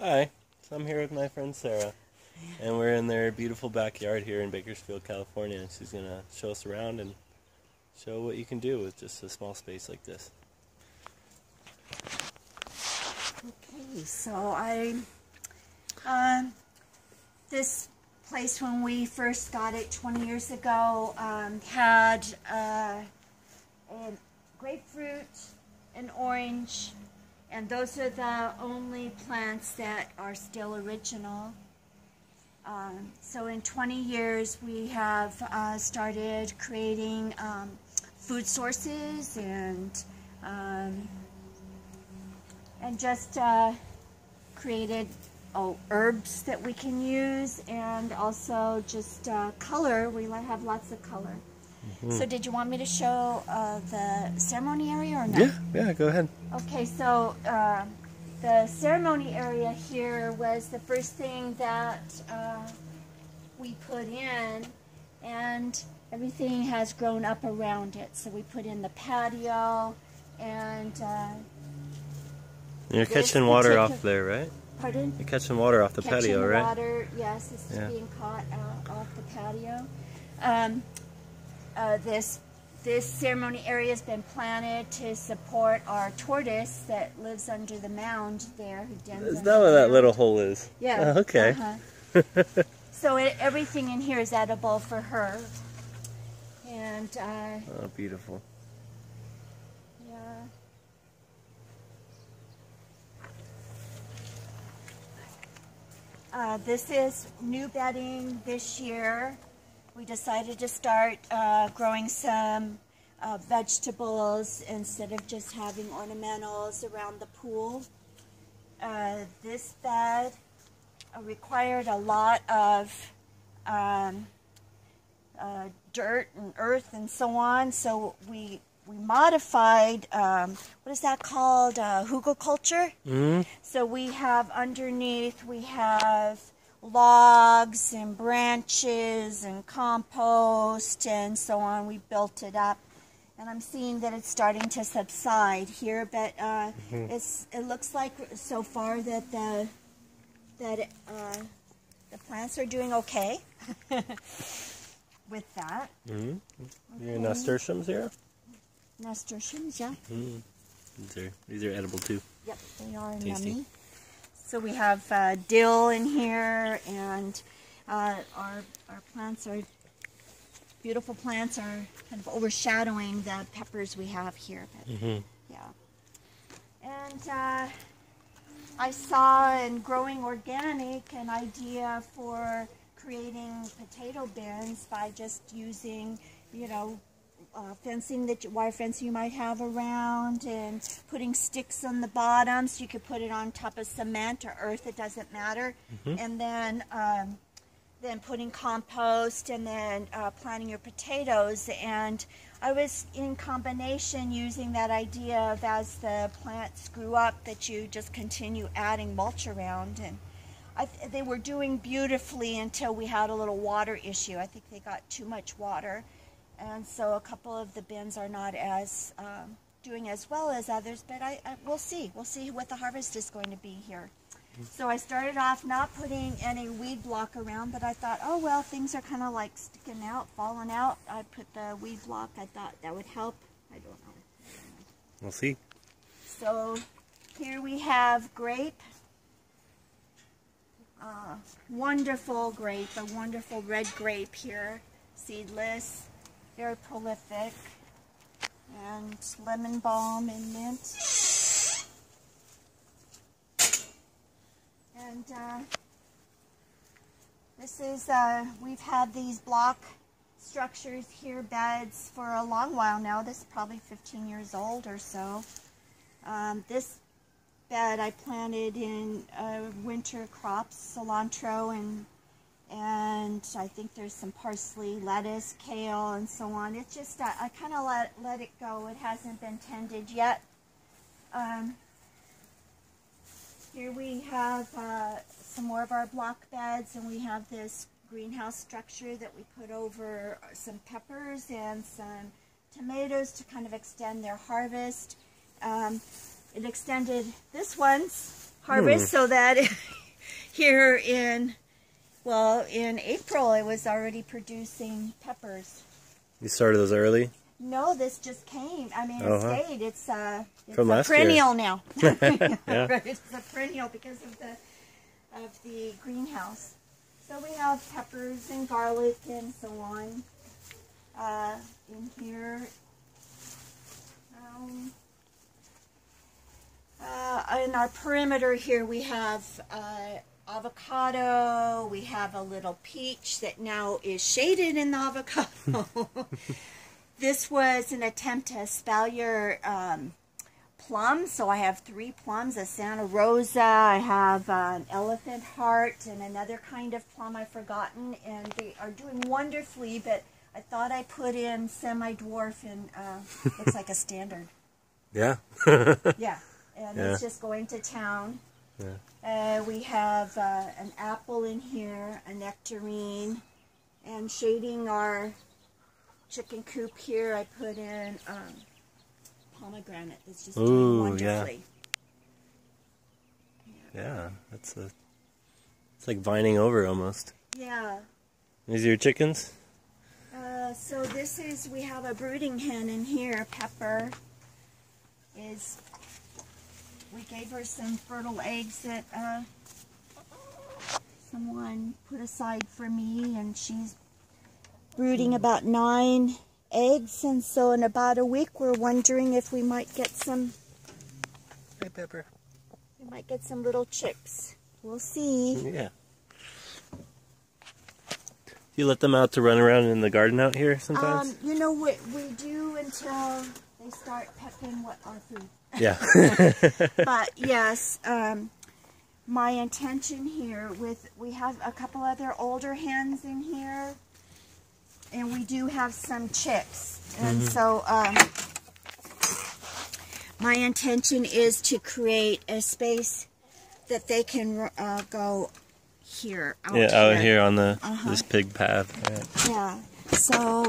Hi, so I'm here with my friend Sarah, and we're in their beautiful backyard here in Bakersfield, California, and she's going to show us around and show what you can do with just a small space like this. Okay, so this place when we first got it 20 years ago had a grapefruit, an orange, and those are the only plants that are still original. So in 20 years we have started creating food sources and just created herbs that we can use, and also just color. We have lots of color. Mm-hmm. So did you want me to show the ceremony area or not? Yeah, go ahead. Okay, so the ceremony area here was the first thing that we put in, and everything has grown up around it. So we put in the patio, and you're catching water off there, right? Pardon? You're catching water off the patio, right? Water, yes, this is being caught off the patio. This ceremony area has been planted to support our tortoise that lives under the mound there. Who dens is that what that little hole is? Yeah. Oh, okay. So everything in here is edible for her. And oh, beautiful. Yeah. This is new bedding this year. We decided to start growing some vegetables instead of just having ornamentals around the pool. This bed required a lot of dirt and earth and so on, so we modified, what is that called, hugelkulture? Mm-hmm. So we have underneath, we have logs and branches and compost and so on. We built it up, and I'm seeing that it's starting to subside here, but it looks like so far that the plants are doing okay with that. Mm-hmm. Okay. Your nasturtiums here? Nasturtiums, yeah. Mm. These are edible too. Yep, they are tasty. Yummy. So we have dill in here, and our plants are beautiful. Plants are kind of overshadowing the peppers we have here. But, yeah. And I saw in Growing Organic an idea for creating potato bins by just using, fencing, wire fencing you might have around, and putting sticks on the bottom so you could put it on top of cement or earth, it doesn't matter. And then putting compost, and then planting your potatoes. And I was in combination using that idea of, as the plants grew up, that you just continue adding mulch around. And they were doing beautifully until we had a little water issue. I think they got too much water. And so a couple of the bins are not as doing as well as others, but we'll see. We'll see what the harvest is going to be here. So I started off not putting any weed block around, but I thought, oh well, things are kind of like sticking out, falling out. I put the weed block. I thought that would help. I don't know. We'll see. So here we have grape. Wonderful grape, a wonderful red grape here, seedless. Very prolific, and lemon balm and mint. And this is, we've had these block structures here, beds, for a long while now. This is probably 15 years old or so. This bed I planted in winter crops, cilantro, and I think there's some parsley, lettuce, kale, and so on. It's just, I kind of let it go. It hasn't been tended yet. Here we have some more of our block beds, and we have this greenhouse structure that we put over some peppers and some tomatoes to kind of extend their harvest. It extended this one's harvest, so that here in April it was already producing peppers. You started those early? No, this just came. I mean, Oh, it stayed. It's from a perennial now. Yeah. Right, it's a perennial because of the greenhouse. So we have peppers and garlic and so on in here. In our perimeter here we have avocado, we have a little peach that now is shaded in the avocado. This was an attempt to spallier plums, so I have 3 plums, a Santa Rosa, I have an elephant heart, and another kind of plum I've forgotten, and they are doing wonderfully, but I thought I put in semi-dwarf and looks like a standard. Yeah. Yeah, and Yeah. it's just going to town. Yeah. We have an apple in here, a nectarine, and shading our chicken coop here, I put in pomegranate that's just doing wonderfully. Yeah, it's like vining over almost. Yeah. These are your chickens? So this is, we have a brooding hen in here, Pepper. We gave her some fertile eggs that someone put aside for me, and she's brooding about 9 eggs, and so in about a week we're wondering if we might get some. Hey, Pepper. We might get some little chicks. We'll see. Yeah. You let them out to run around in the garden out here sometimes? You know what we do until they start pecking our food. Yeah. But yes, my intention here we have a couple other older hens in here, and we do have some chicks, and so my intention is to create a space that they can go here. Out here on this pig path. Right. Yeah. So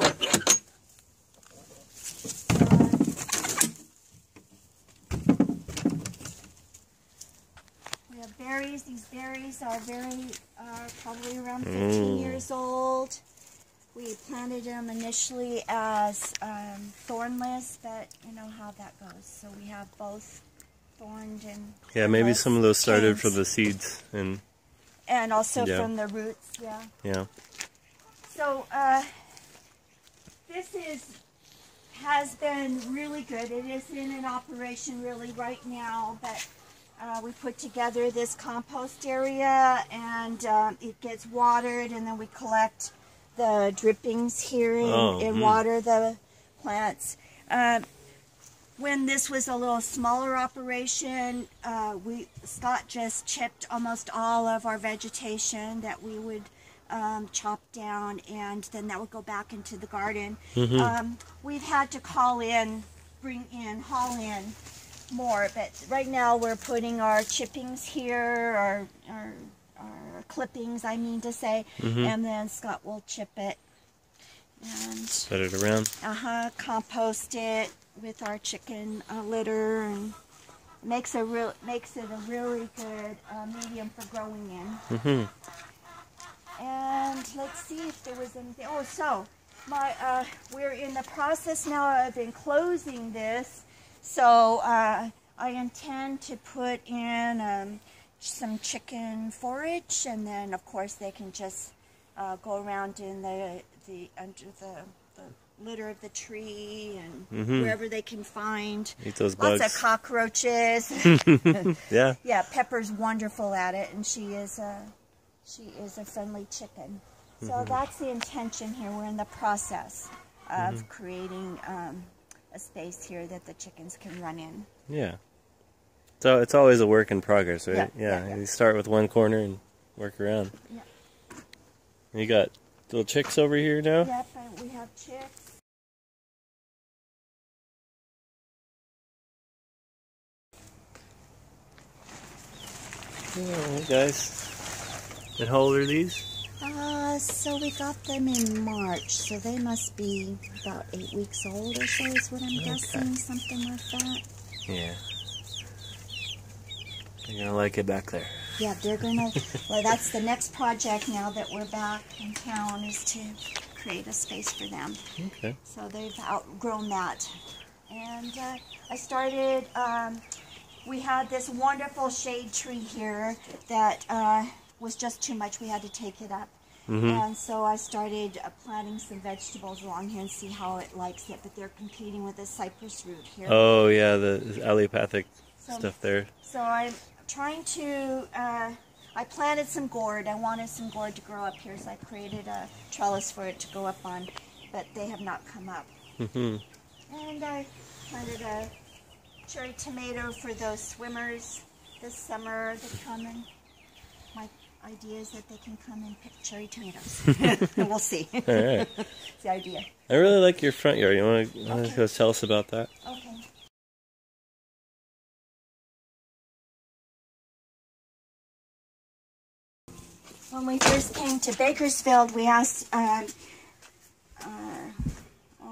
we have berries. These berries are probably around 15 years old. We planted them initially as thornless, but you know how that goes. So we have both thorned and Maybe some of those started canes. from the seeds And also from the roots, yeah. Yeah. So this has been really good. It is in operation really right now, but we put together this compost area, and it gets watered, and then we collect the drippings here and water the plants. When this was a little smaller operation, Scott just chipped almost all of our vegetation that we would chop down, and then that would go back into the garden. We've had to haul in more, but right now we're putting our chippings here, our clippings, I mean to say, and then Scott will chip it and spread it around. Compost it with our chicken litter, and makes it a really good medium for growing in. And let's see if there was anything. Oh, so we're in the process now of enclosing this. So I intend to put in some chicken forage, and then of course they can just go around in the under the litter of the tree and wherever they can find. Eat those bugs. Lots of cockroaches. Yeah. Yeah, Pepper's wonderful at it, and she is a friendly chicken. So that's the intention here. We're in the process of creating a space here that the chickens can run in. Yeah. So it's always a work in progress, right? Yeah. You start with one corner and work around. Yeah. You got little chicks over here now? Yep, we have chicks. Hey guys. And how old are these? So we got them in March, so they must be about 8 weeks old or so is what I'm guessing, something like that. Yeah. You're gonna like it back there. Yeah, they're gonna. Well, that's the next project now that we're back in town, is to create a space for them. Okay. So they've outgrown that. And I started, we had this wonderful shade tree here that was just too much. We had to take it up. And so I started planting some vegetables along here and see how it likes it. But they're competing with the cypress root here. Oh, yeah, the allopathic stuff there. So I'm trying to, I planted some gourd. I wanted some gourd to grow up here, so I created a trellis for it to go up on. But they have not come up. And I planted a cherry tomato for those swimmers this summer that come in. My idea is that they can come and pick cherry tomatoes. And we'll see. All right. It's the idea. I really like your front yard. You want to go tell us about that? Okay. When we first came to Bakersfield, we asked, oh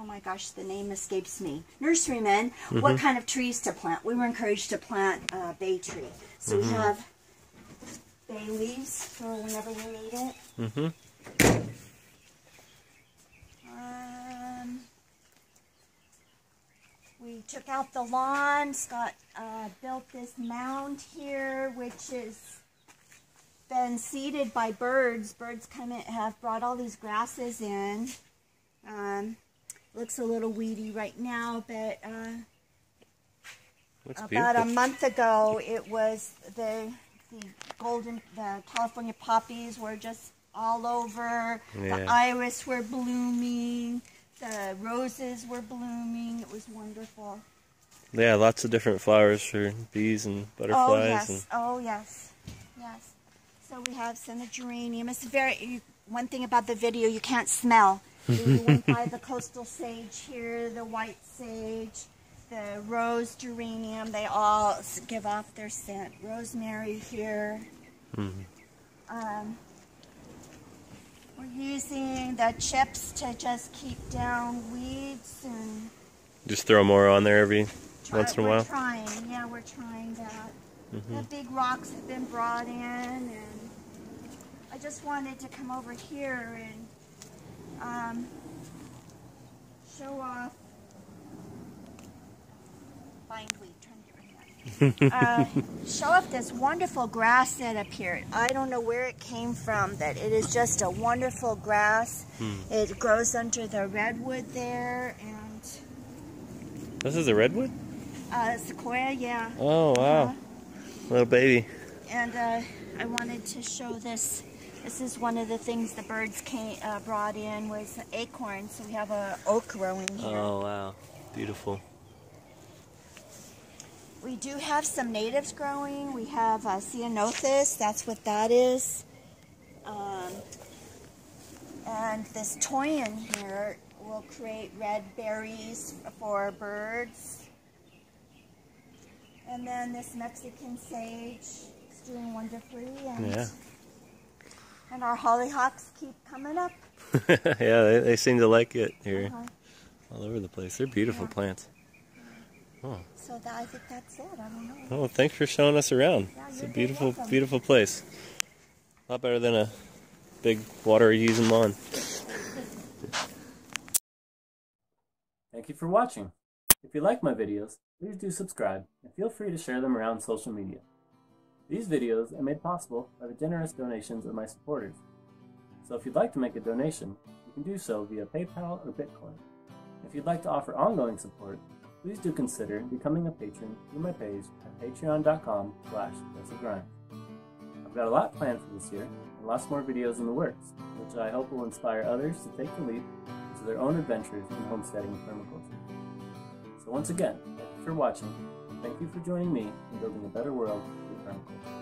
my gosh, the name escapes me, nurserymen, what kind of trees to plant. We were encouraged to plant a bay tree. So we have bay leaves for whenever we need it. We took out the lawn. Scott built this mound here, which has been seeded by birds. Birds come in, have brought all these grasses in. Looks a little weedy right now, but about a month ago, it was the California poppies were just all over. The iris were blooming. The roses were blooming. It was wonderful. Yeah, lots of different flowers for bees and butterflies. Oh yes, oh yes, yes. So we have some geranium. It's one thing about the video you can't smell. We went by the coastal sage here, the white sage, the rose geranium. They all give off their scent. Rosemary here. We're using the chips to just keep down weeds and just throw more on there every once in a while. We're trying that. The big rocks have been brought in, and I just wanted to come over here and show off bindweed. Show off this wonderful grass set up here. I don't know where it came from, but it is just a wonderful grass. It grows under the redwood there, and this is a redwood? Sequoia, yeah. Oh wow, little baby. And I wanted to show this. This is one of the things the birds brought in was acorns. So we have a oak growing here. Oh wow, beautiful. We do have some natives growing. We have ceanothus, that's what that is. And this toyon here will create red berries for birds. And then this Mexican sage is doing wonderfully. And our hollyhocks keep coming up. Yeah, they seem to like it here. All over the place. They're beautiful plants. Oh. So I think that's it. I don't know. Oh, thanks for showing us around. Yeah, it's a beautiful, beautiful place. A lot better than a big water-using lawn. Thank you for watching. If you like my videos, please do subscribe and feel free to share them around social media. These videos are made possible by the generous donations of my supporters. So if you'd like to make a donation, you can do so via PayPal or Bitcoin. If you'd like to offer ongoing support, please do consider becoming a patron through my page at patreon.com/JosephGrimes. I've got a lot planned for this year, and lots more videos in the works, which I hope will inspire others to take the leap into their own adventures in homesteading and permaculture. So once again, thank you for watching, and thank you for joining me in building a better world through permaculture.